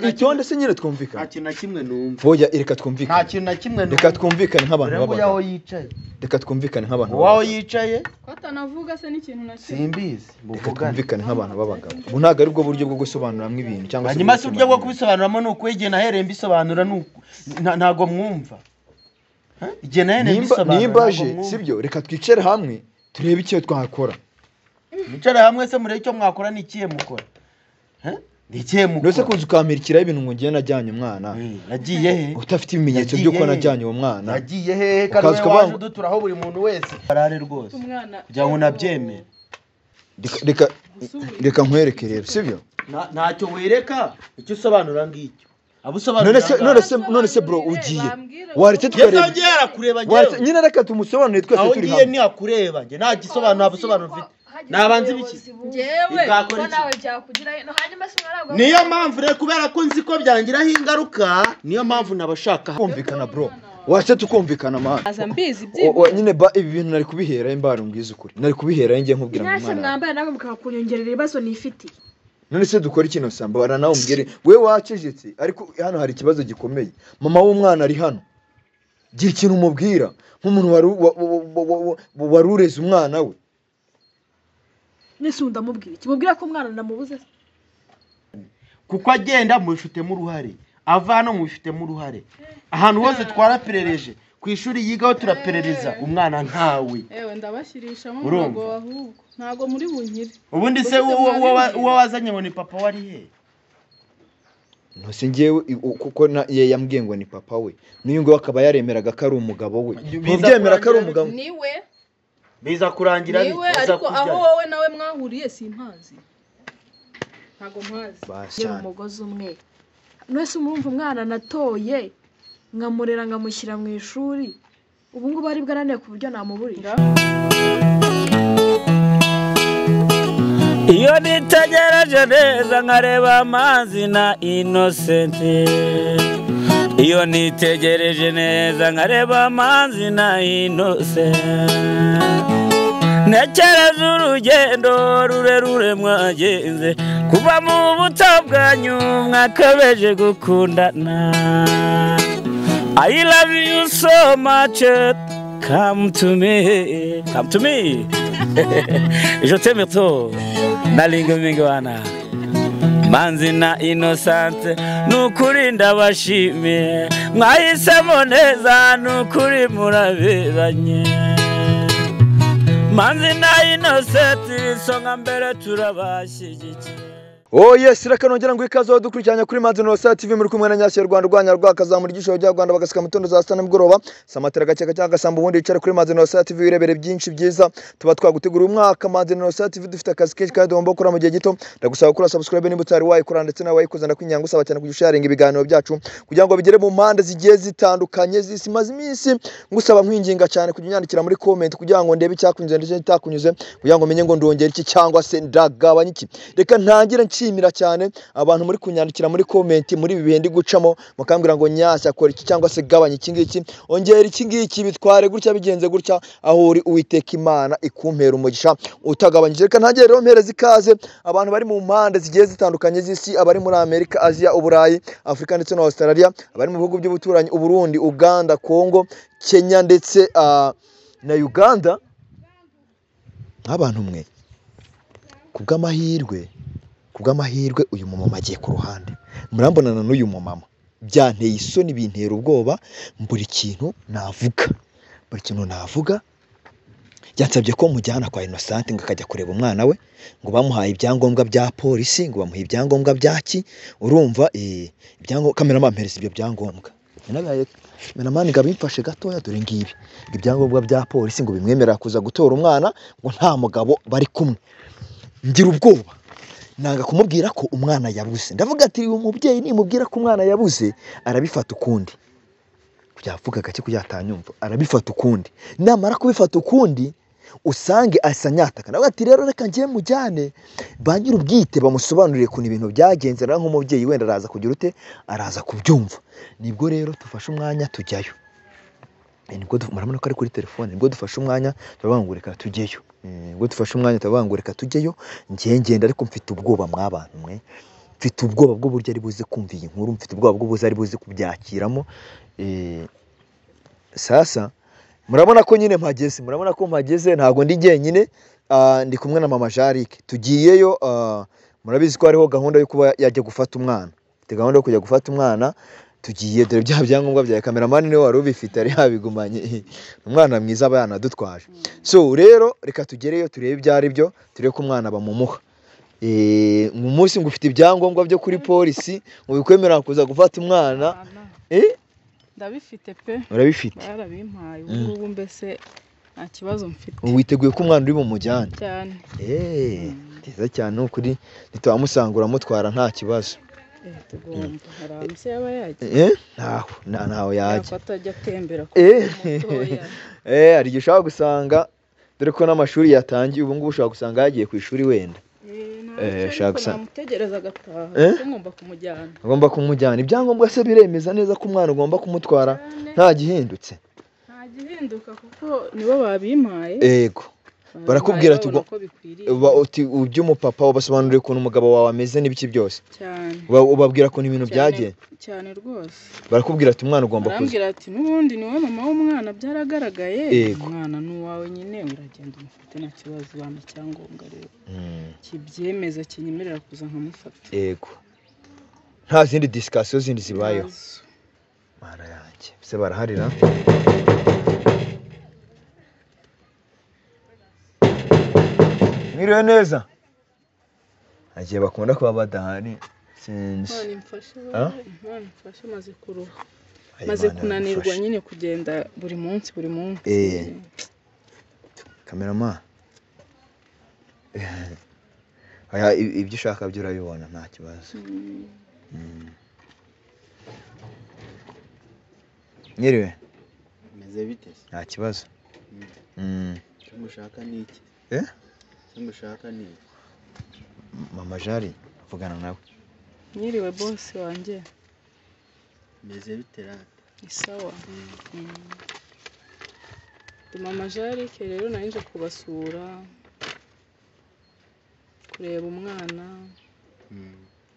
itonde se nyine twumvikana. Nta kintu na kimwe numva. Voya reka twumvikane. Nta kintu na kimwe numva. Reka twumvikane nk'abantu b'abagabo. Yaho yicaye. Reka twumvikane nk'abantu. Waho yicaye? Kwatanavuga se n'ikintu na kimwe. Simbizi. Reka twumvikane nk'abantu b'abagabo. Ubu ntago ari bwo buryo bwo gusobanuramwe ibintu cyangwa se. Hanyuma se uburyo bwo kubisobanuramo nuko igihe nahereye mbisobanura ntago mwumva. Igihe nahereye mbisobanura. Nimbaje sibyo reka twicare hamwe turebe icyo twakora. Mwicare hamwe se murebe icyo mwakora n'ikiye mukora. Ndikiye mukora. Nose kunzu kamirikira ibintu ngo ngiye najyanye umwana. Nagiye he? Utafite ibimenyetso byo ko najyanye uwo mwana. Nagiye he kandi waje duturaho buri muntu wese. Barare rwose. Kugira ngo nabyemere. Reka nkwereke rero sibyo? Ntacyo wereka icyo usobanura ngicyo. None se bro ugiye. Waretse tukareba. Yagiye arakureba ngewe. Nyine reka tumusobanurire twese turi hamwe. Aho ngiye ni akureba nge nta gisobanuro abusobanuro mfite. Nabanze biki? Ngewe ko nawe byakugira no hanyuma simwarago. Niyo mpamvu rero kubera ko nzi ko byangiraho ingaruka, niyo mpamvu nabashaka kumvikana bro. Wase tukumvikana man. Azambizi byibo. Nyine ibi bintu nari kubihera imbaro mbwiza ukuri. Nari kubihera ngiye nkubwira mu mwana. Nase mwambaye nawe mukakunyongerera ibibazo nifiti. None se dukora ikintu samba baranawo mbwire we wacejetse ariko hano hari ikibazo gikomeye. Mama w'umwana ari hano. Gira ikintu umubwira nk'umuntu warureze umwana we. Nese ndamubwira kimubwira ko umwana namubuze kuko agenda mubifitemo uruhare ava hano mubifitemo uruhare ahantu hose twaraperereje ku ishuri yigaho turaperereza umwana ntawe ndabashyirisha mu rugo ahubwo ntago muri bunkire ubundi se uwo wazanye ngo ni papa wari he Nose ngewe kuko yambwiye ngo ni papa we n'uyu ngo akaba yaremeraga ko ari umugabo we ntubyemera ko ari umugabo niwe biza kurangira ariko aho wowe nawe mwahuriye simpazi ntago mpazi mu mugozi umwe nose umumva umwana natoye nkamurera ngamushyira mu ishuri ubu ngo bari bwaraneye ku buryo namuburira iyo nitegereje neza nkareba amazi na Innocent iyo nitegereje neza nkareba amazi na Innocent nekereza urugendo rurerure mwagenze kuva mu buto bwanyu mwakabeje gukundana I love you so much come to me je t'aime trop nalinga mingi wana Manzi na Innocent nukuri ndabashimiye mwahisemo neza nukuri muraberanye Manzi na Innocent songa mbere turabashyigikiye Oh yes, rakanongera ngo ikazo dukurikiranya kuri Manzi Innocent TV muri kumwe na Nyashya Rwanda rwanya rwakazamura igisho rya Rwanda bagasika mutondo za sana mugoroba samatera gakeka cyangwa gasamba ubundi yicara kuri Manzi Innocent TV wirebere byinshi byiza tuba twagutegura umwaka Manzi Innocent TV dufite akazi kenshi kandi dombo kura mu gihe gito ndagusaba kuri subscribe niba utari wayikora ndetse na wayikoza ndakwinyango usaba cyane kujusharinga ibiganiro byacu kugira ngo bigere mu mpande zigiye zitandukanye zisimaze iminsi ngusaba nkwinginga cyane kunyandikira muri comment kugira ngo ndebe cyakunyuze ndetse ntakunyuze kugira ngo menye ngo ndongera iki cyangwa se ndagabanya iki reka ntangire nshimira cyane abantu muri kunyandikira muri comment muri bibihe ndi gucamo mukambira ngo Nyashya akora iki cyangwa se gabanya iki ngiki ongera iki ngiki bitware gutya bigenze gutya aho uri Uwiteka Imana ikumpera umugisha utagabanyije reka ntangire rero mpereza ikaze abantu bari mu mpande zigiye zitandukanye z'isi abari muri Amerika Asia Uburayi Afrika ndetse na Australia abari mu bihugu by'ubuturanyi Uburundi Uganda Kongo Kenya ndetse na Uganda nk'abantu mwe kubw'amahirwe uyu mumama agiye ku ruhande murambonana n'uyu mumama byanteye isoni bintera ubwoba mburi kintu navuga yansabye ko mujyana kwa Innocent ngo akajya kureba umwana we ngo bamuhaye ibyangombwa bya polisi ngo bamuhe ibyangombwa byaki urumva ibyangombwa cameraman mpereza ibyo byangombwa nabaye cameraman ngabimfashe gatoya dore ngibi ibyangombwa bya polisi ngo bimwemerera kuza gutora umwana ngo nta mugabo bari kumwe ngira ubwoba nanga kumubwira ko umwana yabuze ndavuga ati uyu mubyeyi nimubwira ko umwana yabuze arabifata ukundi kujavuga gake kujatanyumva arabifata ukundi namara kubifata ukundi usange asanyataka ndavuga ati rero reka ngiye mujyane bangira ubwite bamusobanurire ku ibintu byagenze na nk'umubyeyi wenda araza kugira ute araza kubyumva nibwo rero tufashe umwanya tujyayo nibwo murabona ko ari kuri telefone nibwo dufashe umwanya turabangureka tujyeyo ubwo dufashe umwanya turabangureka tujyeyo ngenda ariko mfite ubwoba mwabantu mwe mfite ubwoba bw'uburyo ari buze kumva iyi nkuru, mfite ubwoba bw'uburyo ari buze kubyakiramo. Sasa murabona ko nyine mpageze, ntago ndi jyenyine, ndi kumwe na mama Jarike. Tugiyeyo, murabizi ko hariho gahunda yo kuba yajya gufata umwana, mfite gahunda yo kujya gufata umwana. Tugiye dore bya byangombwa bya cameraman niwe wari ubifite, ari yabigumanye, umwana mwiza aba yanadutwaje. So rero reka tugereyo turebe ibyo ari byo, turebe ko umwana bamumuha. Mu munsi ngufite ibyangombwa byo kuri polisi ngo bikwemerera kuza gufata umwana. Ndabifite pe. Urabifite? Barabimpaye ubu mbese nta kibazo mfite. Witeguye ko umwana uri bumujyane? Cyane. Nziza cyane ukuri, nitwamusangura mutwara nta kibazo. Tugomba haramse yaba yagiye. Ntaho yagiye. Atajya atembera ku mutoya. Hari igihe ushaka gusanga, dore ko n'amashuri yatangiye, ubu ngubu ushaka gusanga yagiye ku ishuri wenda. Shaka gusanga namutegereza agataha, ngomba kumujyana. Ugomba kumujyana. Ibyangombwa se biremeza neza ko umwana ugomba kumutwara nta gihindutse? Nta gihinduka kuko nibo babimpaye. Yego. Barakubwira ati uby'umupapa ubasobanurire ukuntu umugabo wawe ameze n'ibiki byose. Cyane. Ubabwira ko ibintu byagiye. Cyane rwose. Barakubwira ati umwana ugomba kuza. Barambwira ati n'ubundi niwe mama w'umwana byaragaragaye. Umwana n'uwawe nyine uragenda umufite nta kibazo, bampa icyangombwa rero. Kibyemeza kinyemerera kuza nkamufata. Yego. Nta zindi discussion zindi zibayeho. Mara yanjye. Se baraharira. Mwiriwe neza. Agiye bakunda kuba badahari sinzi. Mfashe maze kuruha. Maze kunanirwa nyine kugenda buri munsi. Cameraman. Ibyo ushaka byo urabibona nta kibazo. Mwiriwe. Meze bite? Nta kibazo. Mushaka niki? Mushaka ni mama Jari avugana nawe. Nyiriwe boss wanjye. Meze biterate. Isawa. Mama Jari rero narinje kubasura kureba umwana.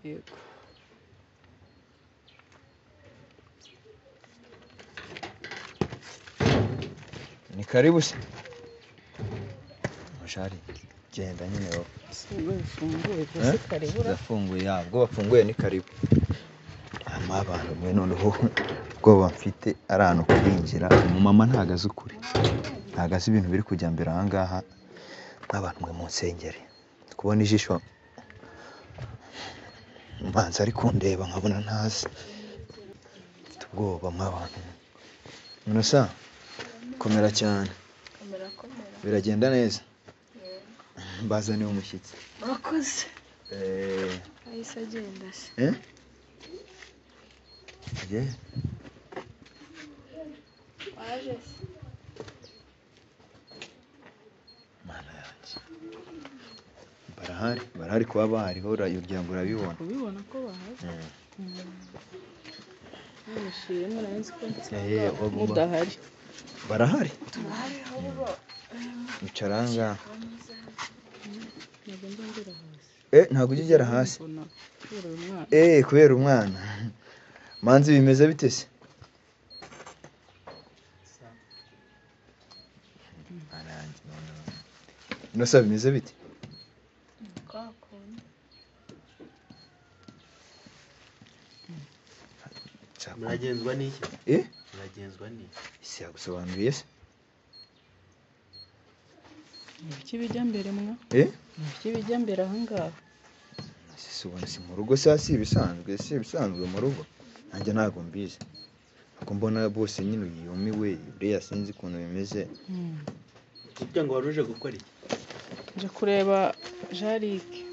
Yego. Ni karibu se. Jari genda nyine wowe. Zafunguye yabwo bafunguye ni karibu. Abantu mwe noneho ubwo bamfite arano kwinjira. Mama ntagaze ukuri. Ntagaze ibintu biri kujya mbere aha ngaha nk'abantu mwe mu nsengere. Kubona ijisho manza ari kundeba nkabona ntazi. Ubwoba mw'abantu. Munosa komera cyane. Biragenda neza. Bazaniye umushyitsi. Murakoze. Ahise agenda se. Waje se. Mana yanjye. Barahari kuba bahariho urabibona. Ubibona ko bahari. Nishimye narinzi ko mudahari. Barahari. Icaranga. Ntabwo ugera hasi. Kubera umwana. Manzi bimeze bite se? Nosa bimeze bite? Muragenzwa n'iki? Muragenzwa n'iki? Isi yagusobanuriye se? Ibiki bijya mbere mwa? Ibiki bijya mbere aha ngaha? Ubona si mu rugo se si ibisanzwe mu rugo. Nanjye ntago mbizi. Ako mbona bose nyine yumiwe, uriya sinzi ukuntu bimeze. Kugira ngo waruje gukora iki? Nje kureba Jarike.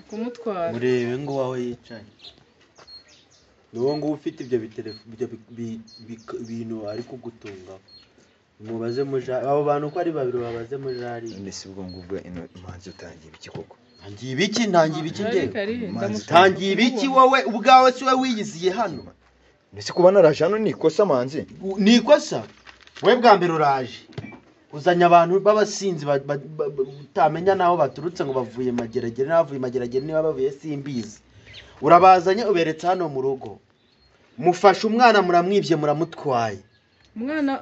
Kumutwara. Murebe ngo wawe yicaye. Niwo ngo ufite ibyo bintu ari kugutunga. Mubaze abo bantu ko ari babiri babaze muri Jari. Ndetse ubwo ngubwo imanzi utangiye ibiki koko? Ntangiye ibiki ngiye. Ntangiye ibiki wowe ubwawe si we wiyiziye hano. Ndetse kuba naraje hano ni ikosa manzi. Ni ikosa? We bwa mbere uraje. uzanye abantu b'abasinzi utamenya naho baturutse ngo bavuye mageragere n'abavuye mageragere niba bavuye simbizi. Urabazanye uberetse hano mu rugo, mufashe umwana muramwibye muramutwaye. Umwana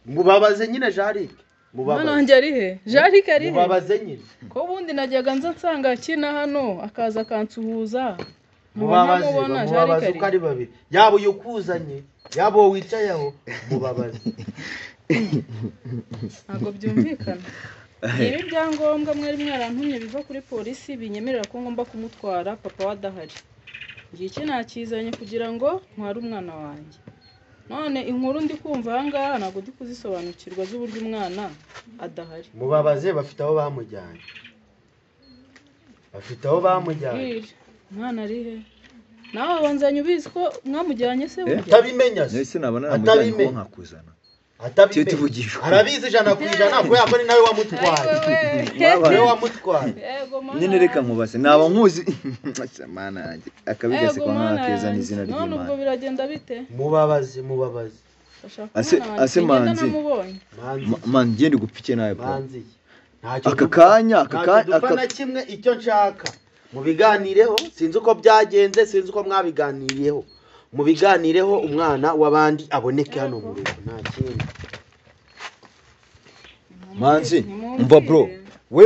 mubabaze nyine Jarike, umwana wanjye ari he? Jarike ari he? mubabaze nyine ko ubundi najyaga nza nsanga akina hano akaza akansuhuza. mubabaze uko ari babiri, yaba uyu ukuzanye yaba wowe wicayeho, mubabaze. Ntabwo byumvikana. Ibi byangombwa mwari mwarantumye biva kuri polisi binyemerera ko ngomba kumutwara papa wadahari. Ngiye iki nakizanye kugira ngo ntware umwana wanjye. None inkuru ndi kumva aha ngaha ntabwo ndi kuzisobanukirwa z'uburyo umwana adahari. Mubabaze bafite aho bamujyanye, umwana ari he? Nawe wanzanye ubizi ko mwamujyanye se burya? Atabimenya se. Nese nabona namujyanye ko nkakuzana. Atabimenya. Arabizi 100% ko yakora nawe wamutwaye. Nawe wamutwaye. Nyine reka mubaze naba nkuzi mana yanjye akabigase kwa nkakeza n'izina ry'Imana. None ubwo biragenda bite? Mubabaze. Ase manzi. Man ngende gupfike nawe bro. Manzi. Aka kanya na kimwe icyo nshaka. Mubiganireho, sinzi uko byagenze, sinzi uko mwabiganiriyeho. Mubiganireho umwana wabandi aboneke hano mu rugo, nta kintu. Manzi, umva bro. We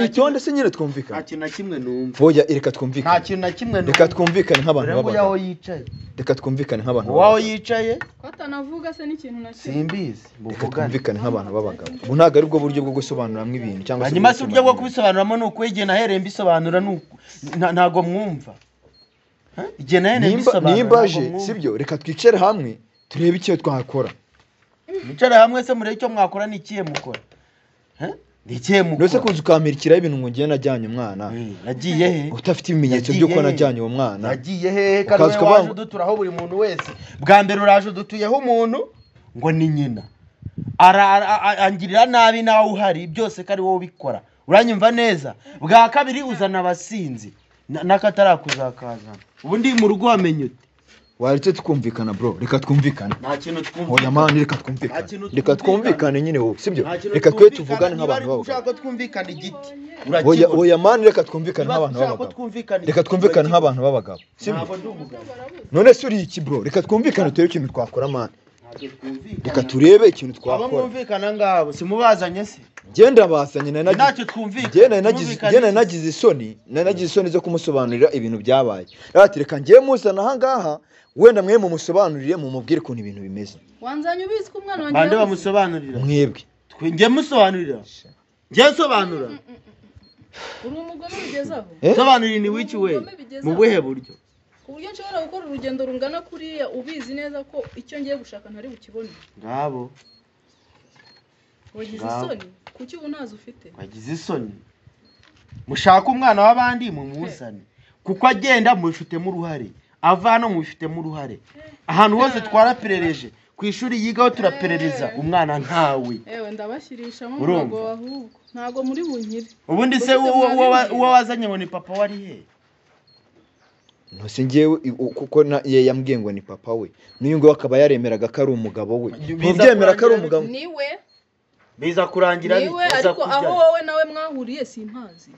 icyonde se nyine twumvikana. Nta kintu na kimwe numva. Voya reka twumvikane. Nta kintu na kimwe numva. Reka twumvikane nk'abantu b'abagabo. Yaho yicaye. Reka twumvikane nk'abantu. Waho yicaye? Ko atanavuga se n'ikintu na kimwe. Simbizi. Twumvikane nk'abantu b'abagabo. Ubu ntago ari bwo buryo bwo gusobanuramwe ibintu cyangwa se. Hanyuma se uburyo bwo kubisobanuramo nuko igihe nahereye mbisobanura ntago mwumva. Igihe nahereye mbisobanura. Nimbaje sibyo reka twicare hamwe turebe icyo twakora. Mwicare hamwe se murebe icyo mwakora n'ikiye mukora. Ndikiye mukora. Nose kunzu kamirikira ibintu ngo ngiye najyanye umwana. Nagiye he? Utafite ibimenyetso by'uko najyanye uwo mwana. Nagiye he? Kandi waje uduturaho buri muntu wese. Bwa mbere uraje udutuyeho umuntu ngo ni nyina. Angirira nabi nawe uhari byose kari wowe ubikora. Uranyumva neza? Bwa kabiri uzana abasinzi. Nakatarakuzakaza. Ubu ndi mu rugo wamenye ute? Waretse tukumvikana bro, reka twumvikane. Nta kintu twumvikana. Oya man reka twumvikane. Reka twumvikane nyine wowe, sibyo? Reka twe tuvugane nk'abantu b'abagabo. Ushaka twumvikana igiti. Oya man reka twumvikane nk'abantu b'abagabo. Reka twumvikane nk'abantu b'abagabo. Sibyo? None se uri iki bro? Reka twumvikane turebe ikintu twakora man. Reka turebe ikintu twakora. Aba mwumvikana ngabo, simubazanye se. Genda basanye ntacyo twumvikana. Genda nagize isoni zo kumusobanurira ibintu byabaye. Ati reka ngiye muzana aha ngaha wenda mwe mumusobanurire mumubwire ukuntu ibintu bimeze. Wanzanye ubizi ko umwana wanjye bande bamusobanurira. Mwebwe. Ngiye musobanurira. Ngiye nsobanura. Uri umugome bigezaho. Sobanurira ni wiki we. Mu buhe buryo? Ku buryo nshobora gukora urugendo rungana kuriya ubizi neza ko icyo ngiye gushaka ntari bukibone. Ngabo. Wagize isoni? Kuki ubu ntazo ufite? Wagize isoni. Mushaka umwana w'abandi mumuzane. Kuko agenda mubifitemo uruhare. Avano mubifitemo uruhare. Ahantu hose twaraperereje. Ku ishuri yigaho turaperereza umwana ntawe. Ewe ndabashyirisha mu rugo ahubwo. Ntago muri bunkire. Ubundi se uwo wazanye ngo ni papa wari he? Ntose ngewe kuko yambwiye ngo ni papa we. N'uyu ngo akaba yaremeraga ko ari umugabo we. Ntubyemera ko ari umugabo. Niwe. Biza kurangira niwe ariko aho wowe nawe mwahuriye simpazi.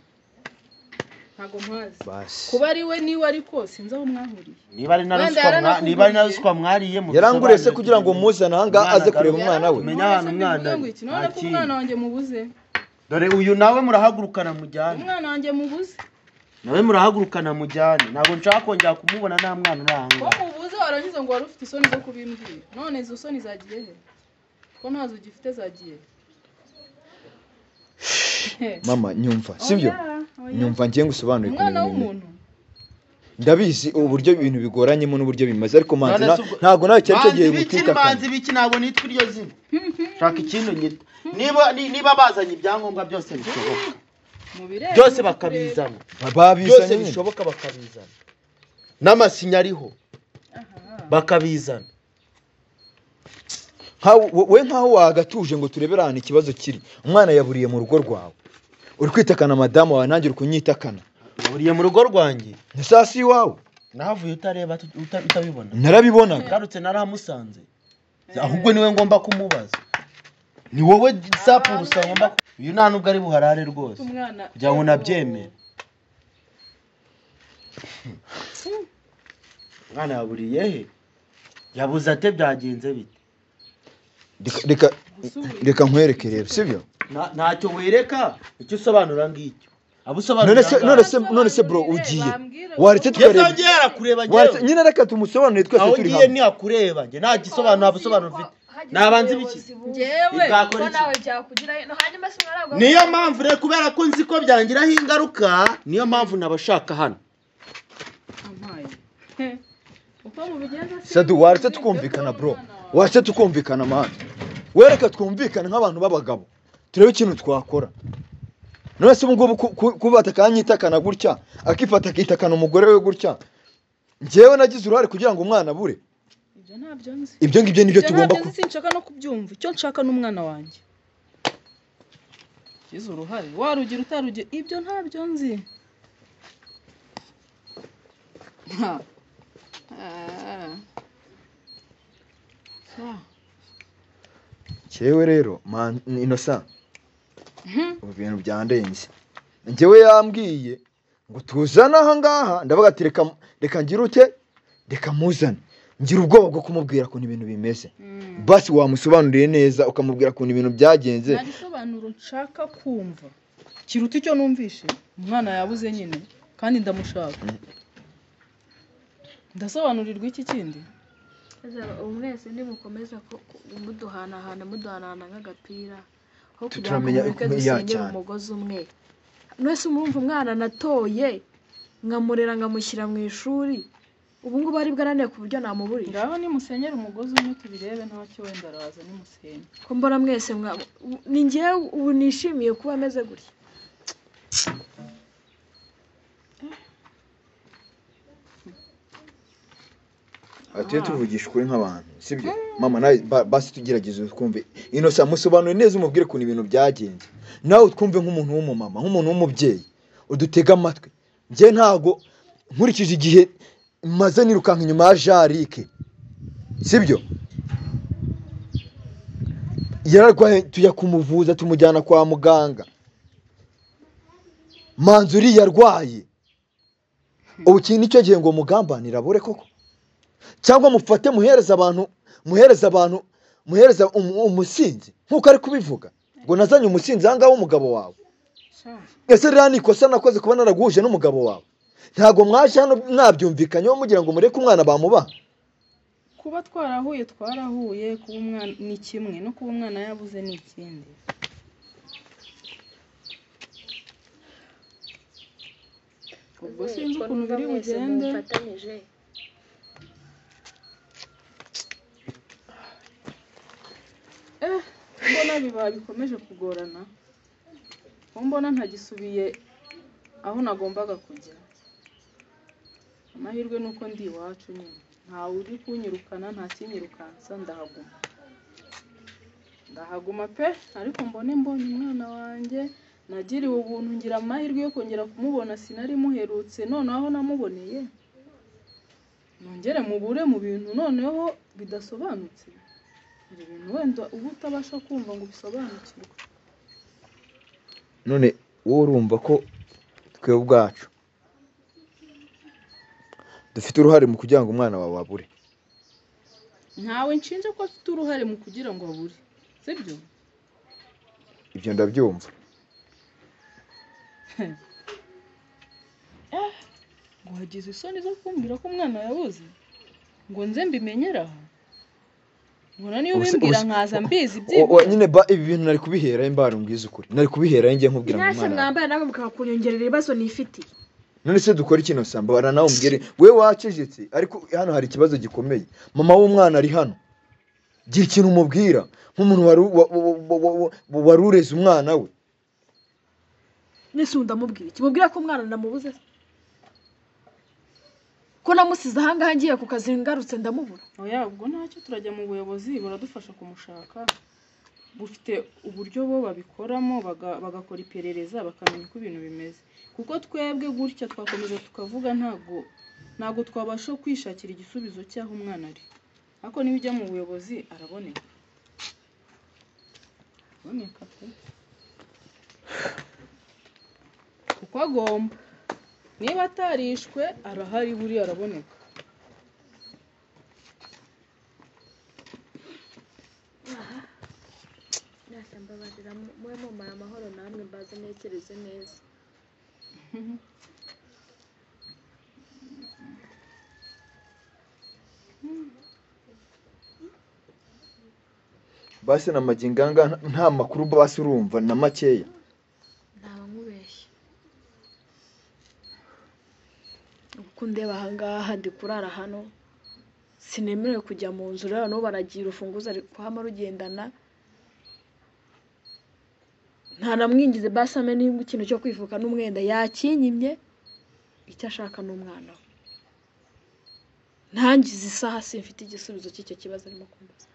Ntago mpazi. Kuba ari we niwe ariko sinzi aho mwahuriye. Niba ari naruswa mwariye mu. Yarangurese kugira ngo muzana hanga aze kureba umwana we. Menya ahantu umwana. None ko umwana wanjye mubuze. Dore uyu nawe murahagurukana mujyane. Umwana wanjye mubuze. Nawe murahagurukana mujyane. Ntabwo nshaka kongera kumubona nta mwana uranga. Ko mubuze warangiza ngo wari ufite isoni zo kubimbwira. None izo soni zagiye he? Ko ntazo gifite zagiye. Mama nyumva sibyo? Nyumva ngiye ngusobanurira umwana w'umuntu. Ndabizi uburyo ibintu bigoranyemo n'uburyo bimaze ariko manzi ntago nawe cyari cyagiye gutwika. Manzi biki ntago nitwa iryo zina. Shaka ikintu nyita. Niba bazanye ibyangombwa byose bishoboka. Byose bakabizana. Byose bishoboka bakabizana. N'amasinya ariho. Bakabizana. We nkaho wagatuje ngo turebera ahantu ikibazo kiri. Umwana yaburiye mu rugo rwawe. Uri kwitakana madamu wawe nanjye uri kunyitakana. Yaburiye mu rugo rwanjye. Ni sasi iwawe. Nahavuye utareba utabibona. Narabibona. Garutse naramusanze. Ahubwo niwe ngomba kumubaza. ni wowe sapuru usangomba uyu nta nubwo ari buharare rwose umwana kugira ngo nabyemere umwana yaburiye he yabuze ate byagenze bite reka nkwereke rero sibyo ntacyo wereka icyo usobanura ngicyo abusobanura none se bro ugiye waretse tukareba nyine reka tumusobanurire twese turi hamwe ni akureba nge nta gisobanuro abusobanura ufite nabanze biki ngewe ko nawe byakugira hanyuma se mwaragwa niyo mpamvu rero kubera ko nzi ko byangiraho ingaruka niyo mpamvu nabashaka hano ampaye uko mubigenza Sadu waretse tukumvikana bro waretse tukumvikana man wereka twumvikana nk'abantu b'abagabo turebe ikintu twakora none se ubwo kubata kanyitakana gutya akifata akitakana umugore we gutya ngewe nagize uruhare kugira ngo umwana abure ibyo ntabyo nzi ibyo ngibyo nibyo tugomba sinshaka no kubyumva icyo nshaka n'umwana wanjye gize uruhare warugira utarugira ibyo ntabyo nzi cyewe rero man Innocent ubu bintu byandenze ngewe yambwiye ngo tuzana aha ngaha ndavuga ati reka ngira uke reka muzane ngira ubwoba bwo kumubwira ko ibintu bimeze basi wamusobanuriye neza ukamubwira ko ibintu byagenze nta gisobanuro nshaka kumva kiruta icyo numvishe umwana yabuze nyine kandi ndamushaka ndasobanurirwa iki kindi umwese nimukomeza muduhanahana nk'agapira aho kugira ngo tutamenya mureke dusenyere umugozi umwe mwese umwumva umwana natoye nkamurera nkamushyira mu ishuri ubu ngubu ari bwaraniye ku buryo namuburira ngaho nimusenyere umugozi umwe tubirebe ntacyo wenda araza nimusenye ko mbona mwese ni ngewe ubu nishimiye kuba ameze gutya atuye tuvugisha ukuri nk'abantu sibyo mama nawe basi tugerageze twumve Innocent musobanure neza umubwire ukuntu ibintu byagenze nawe twumve nk'umuntu w'umumama nk'umuntu w'umubyeyi udutega amatwi njye ntago nkurikije igihe maze nirukanka inyuma ya Jarike sibyo yararwaye tujya kumuvuza tumujyana kwa muganga Manzuri yarwaye ubu kintu icyo gihe ngo mugambanira abure koko cyangwa mufate muhereza umusinzi nkuko ari kubivuga ngo nazanye umusinzi aha ngaho umugabo wawe ese rero ni ikosa nakoze kuba naraguhuje n'umugabo wawe ntabwo mwaje hano mwabyumvikanyeho mugira ngo mureke umwana bamubaha kuba twarahuye kuba umwana ni kimwe no kuba umwana yabuze ni ikindi ubwo sinzi ukuntu biri bugende mbona bikomeje kugorana mbona ntagisubiye aho nagombaga kujya amahirwe nuko ndi iwacu nyine ntawe uri kunyirukana nta kinyirukansa ndahaguma pe ariko mbonye umwana wanjye nagiriwe ubuntu ngira amahirwe yo kongera kumubona sinari muherutse noneho aho namuboneye nongere mubure mu bintu noneho bidasobanutse ibintu wenda ubu utabasha kumva ngo bisobanukirwe none wowe urumva ko twe ubwacu dufite uruhare mu kugira ngo umwana wawe abure ntawe nshinja ko afite uruhare mu kugira ngo abure sibyo ibyo ndabyumva ngo hagize isoni zo kumbwira ko umwana yabuze ngo nze mbimenyera ngona niyo bimbwira nkaza mbizi byibyo nyine ibi bintu nari kubihera imbaro mbwiza ukuri nari kubihera ngiye nkubwira ngo umwana mwambaye nawe mukakunyongerera ibibazo nifiti none se dukora ikintu samba baranawe umbwire we wacejetse ariko hano hari ikibazo gikomeye mama w'umwana ari hano gira ikintu umubwira nk'umuntu wari ureze umwana we nese ndamubwira iki mubwira ko umwana namubuze ko namusize aha ngaha ngiye ku kazi ngarutse ndamubura oya ubwo ntacyo turajya mu buyobozi buradufasha kumushaka bufite uburyo bo babikoramo bagakora iperereza bakamenya uko ibintu bimeze kuko twebwe gutya twakomeza tukavuga ntabwo twabasha kwishakira igisubizo cy'aho umwana ari ariko niba ujya mu buyobozi araboneka Boneka pe. Kuko agomba. Niba atarishwe arahari buri araboneka. Mbabarira mwe mumara amahoro namwe mbaze ntekereze neza. basi na maginganga nta makuru basi urumva na makeya. Ndaba nkubeshye. Uko ndeba ahangaha ndi kurara hano sinemerewe kujya mu nzu rero no baragira urufunguzo ariko hama rugendana. Nta namwingize basi ame nimba ikintu cyo kwifuka n'umwenda yakinyimye icyo ashaka n'umwana we. Ntangize isaha simfite igisubizo cy'icyo kibazo arimo kumbaza.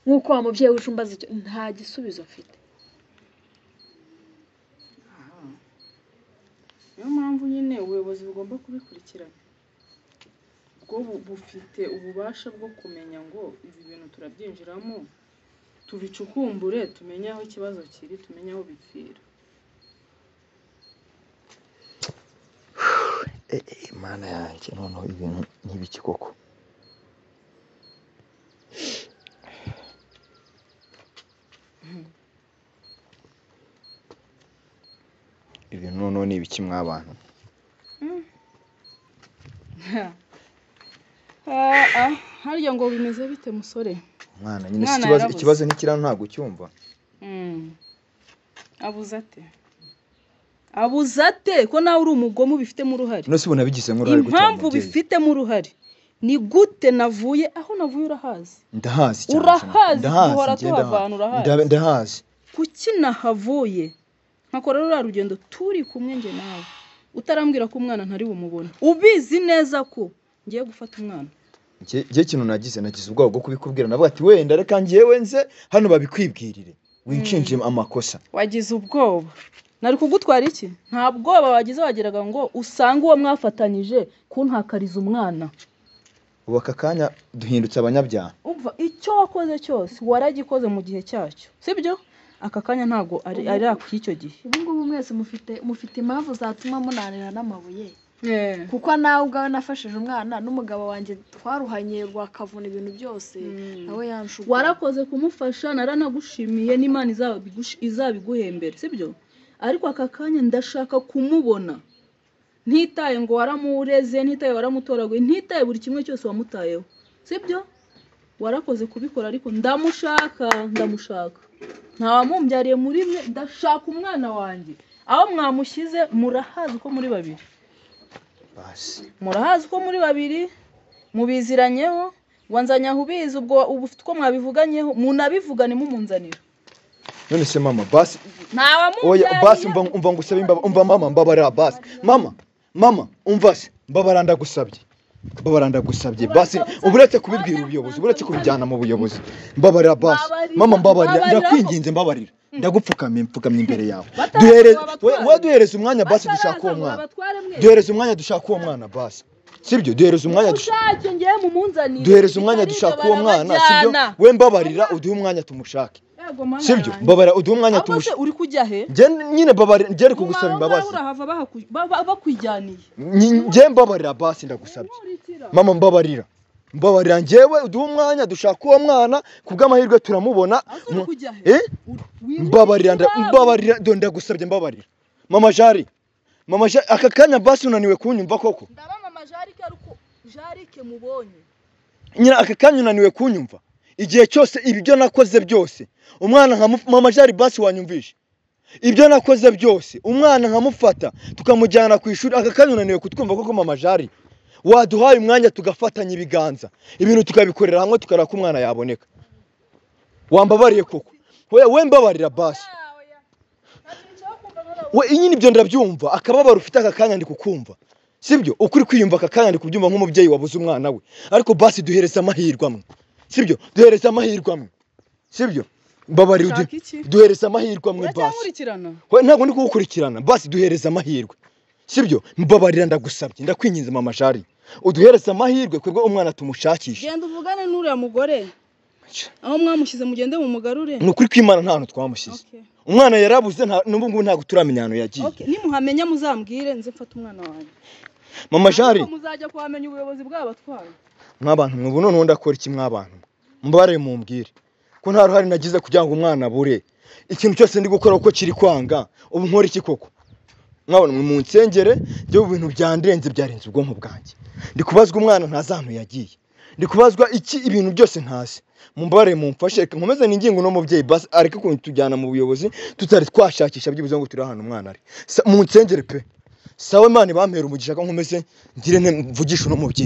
Nkuko wa mubyeyi w'ucumbaza nta gisubizo mfite. Niyo mpamvu nyine ubuyobozi bugomba kubikurikirana. Bwo bufite ububasha bwo kumenya ngo ibi bintu turabyinjiramo tubicukumbure tumenye aho ikibazo kiri tumenye aho bipfira. Imana yanjye noneho ibintu n'ibiki koko. Ibintu noneho n'ibiki mw'abantu. Harya ngo bimeze bite musore? Mwana nyine ikibazo n'ikirano ntabwo cyumva. Abuza ate ko nawe uri umugome ubifitemo uruhare. Nose ubona bigize nk'uruhare gutya. Impamvu bifitemo uruhare ni gute navuye aho navuye urahazi? Ndahazi cyane. Urahazi guhora tuhavana urahazi. Ndahazi. Kuki nahavuye nkakora rura rugendo turi kumwe nge nawe utarambwira ko umwana ntari bumubone ubizi neza ko ngiye gufata umwana. Ngiye kintu nagize ubwoba bwo kubikubwira navuga ati wenda reka ngiyewe nze hano babikwibwirire winshinje amakosa. Wagize ubwoba nari kugutwara iki? Nta bwoba wagize wageraga ngo usanga uwo mwafatanyije kuntakariza umwana. Ubu aka kanya duhindutse abanyabyaha. Umva icyo wakoze cyose waragikoze mu gihe cyacyo sibyo? Aka kanya ntago ari ak'icyo gihe. Ubu ngubu mwese mufite impamvu zatuma munanira n'amabuye. Kuko nawe ubwawe nafashije umwana n'umugabo wanjye twaruhanye rwakavuna ibintu byose nawe yanshuka. Warakoze kumufasha naranagushimiye n'Imana izabiguhembera sibyo? Ariko aka kanya ndashaka kumubona. Ntitaye ngo waramureze, ntitaye waramutoraguye, ntitaye buri kimwe cyose wamutayeho. Sibyo? Warakoze kubikora ariko ndamushaka. Nta wamumbyariye muri mwe ndashaka umwana wanjye. Aho mwamushyize murahazi ko muri babiri. Basi. Murahazi ko muri babiri mubiziranyeho wanzanya ubizi ubwo ufite uko mwabivuganyeho munabivugane mumunzanira. None se mama basi. Nta wamumbyariye. Oya basi umva ngusaba umva mama mbabarira basi. Mama umva se mbabaranda gusabye. Basi uburetse kubibwira ubuyobozi uburetse kubijyana mu buyobozi mbabarira basi. Mama mbabarira ndakwinginze mbabarira. Ndagupfukamye imbere yawe. Duhereze umwanya basi dushaka uwo mwana. Duhereze umwanya dushaka uwo mwana basi. Sibyo duhereze umwanya dushaka ngiye mu munzanire. Duhereze umwanya dushaka uwo mwana sibyo we mbabarira uduhe umwanya tumushake. Sibyo mbabarira uduhe umwanya tumushake. Uri kujya he? Je nyine babarira ngere kugusaba imbabazi. Urahava bakwijyaniye. Nge mbabarira basi ndagusabye. Mama mbabarira ngewe uduhe umwanya dushaka uwo mwana kubw'amahirwe turamubona. Mbabarira ndagusabye mbabarira. Mama Jari aka kanya basi unaniwe kunyumva koko. Ndaba mama Jarike mubonye. Nyina aka kanya unaniwe kunyumva. Igihe cyose ibyo nakoze byose umwana nka mama Jari basi wanyumvisha. Ibyo nakoze byose umwana nkamufata tukamujyana ku ishuri aka kanya unaniwe kutwumva koko mama Jari. Waduhaye umwanya tugafatanya ibiganza ibintu tukabikorera hamwe tukaraka umwana yaboneka. Wambabariye koko. We mbabarira basi. We inyini byo ndabyumva akababara ufite aka kanya ndi kukumva. Sibyo ukuri kwiyumva aka kanya ndi kubyumva nk'umubyeyi wabuze umwana we. Ariko basi duhereza amahirwe amwe. Sibyo duhereza amahirwe amwe. Sibyo mbabarira duhereza amahirwe amwe basi. We ntago ndi kugukurikirana basi duhereza amahirwe. Sibyo mbabarira ndagusabye ndakwinginze mama Jari. Uduhereza amahirwe kwebwe umwana tumushakisha. Genda uvugane n'uriya mugore. aho mwamushyize mugende mu mugarure ni ukuri kw'Imana nta hantu twamushyize umwana yarabuze n'ubu ngubu ntabwo turamenya ahantu yagiye nimuhamenya muzambwire nze mfata umwana wanjye mama Jari muzajya kuhamenya ubuyobozi bw'abatwaye mw'abantu mwe buno nundi akora iki mw'abantu mubare mumbwire ko nta ruhari nagize kugira ngo umwana abure ikintu cyose ndi gukora uko kiri kwanga ubu nkora iki koko mwabona mu nsengere byo bintu byandenze byarenze ubwonko bwanjye ndi kubazwa umwana ntazantu yagiye ndi kubazwa iki ibintu byose ntasi mumbare mumfashe nkomeze n'ingingo no mubyeyi basi areke kuntujyana mu buyobozi tutari twashakisha byibuze ngo turi ahantu umwana ari mu nsengere pe sawe Imana bampera umugisha ko nkomeze ngire mvugisha no mubyeyi